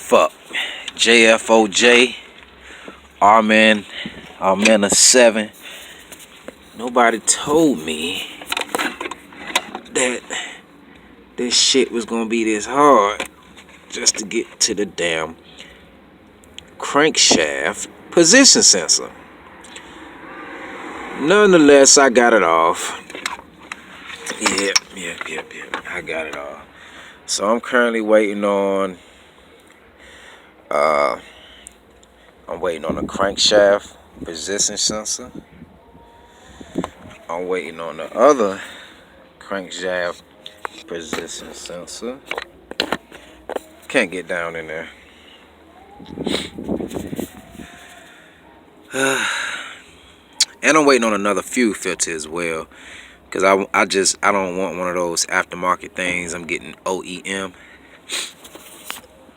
Fuck. JFOJ. Armena 7. Nobody told me that this shit was gonna be this hard just to get to the damn crankshaft position sensor. Nonetheless, I got it off. Yep. I got it off. So I'm currently waiting on the crankshaft position sensor. I'm waiting on the other crankshaft position sensor. Can't get down in there. And I'm waiting on another fuel filter as well, because I don't want one of those aftermarket things. I'm getting OEM.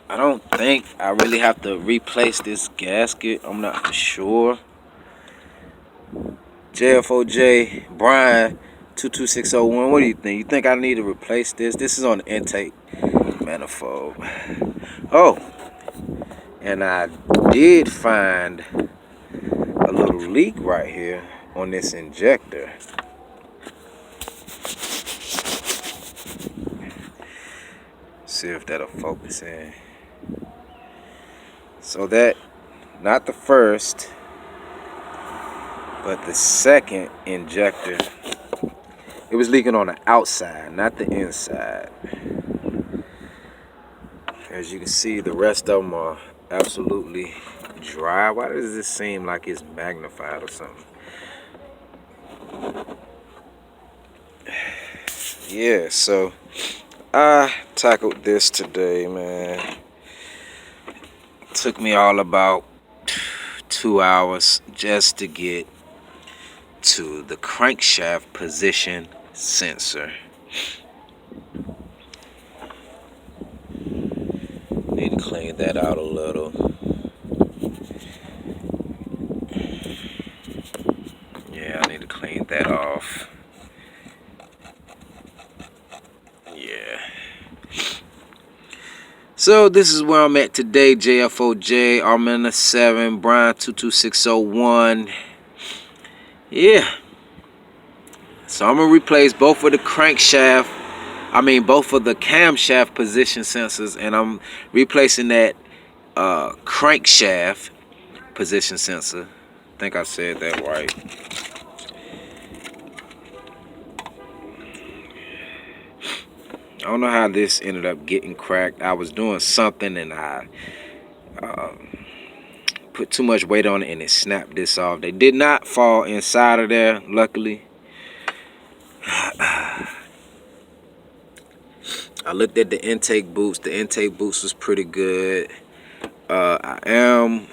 I don't think I really have to replace this gasket. I'm not for sure. JFOJ Brian 22601. What do you think? You think I need to replace this? This is on the intake manifold. Oh, and I did find a little leak right here on this injector. See if that'll focus in. So that, not the first, but the second injector, it was leaking on the outside, not the inside. As you can see, the rest of them are absolutely dry. Why does this seem like it's magnified or something? Yeah, so I tackled this today, man. Took me all about 2 hours just to get to the crankshaft position sensor. Need to clean that out a little. Yeah, I need to clean that off. Yeah. So this is where I'm at today. JFOJ, Armena 7, Brian 22601. Yeah. So I'm gonna replace both of the camshaft position sensors, and I'm replacing that crankshaft position sensor. I think I said that right. I don't know how this ended up getting cracked. I was doing something and I put too much weight on it and it snapped this off. They did not fall inside of there, luckily. I looked at the intake boost. The intake boost was pretty good. I am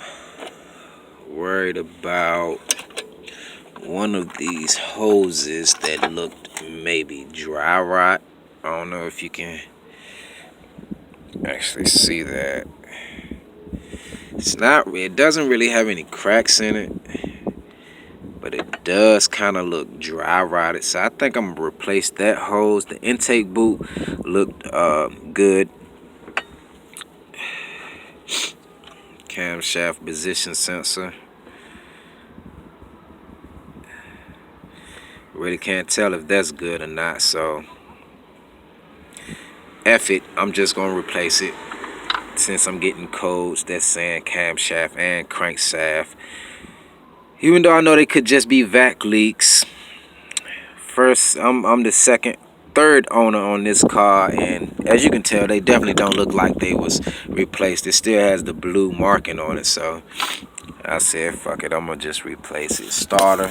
worried about one of these hoses that looked maybe dry rot. I don't know if you can actually see that. It doesn't really have any cracks in it, but it does kind of look dry rotted. So I think I'm gonna replace that hose. The intake boot looked good. Camshaft position sensor. Really can't tell if that's good or not, so F it, I'm just gonna replace it since I'm getting codes that's saying camshaft and crankshaft. Even though I know they could just be vac leaks. First, I'm the third owner on this car, and as you can tell, they definitely don't look like they was replaced. It still has the blue marking on it, so I said, fuck it, I'm gonna just replace it. Starter.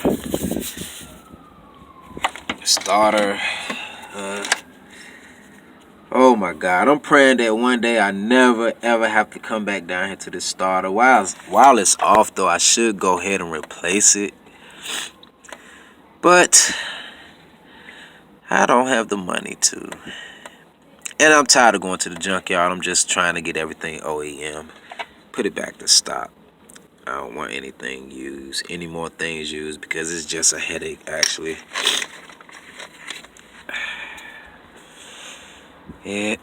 Oh my God, I'm praying that one day I never ever have to come back down here to this starter. While it's off though, I should go ahead and replace it. But I don't have the money to. And I'm tired of going to the junkyard. I'm just trying to get everything OEM. Put it back to stock. I don't want anything used, any more things used, because it's just a headache actually. Yeah.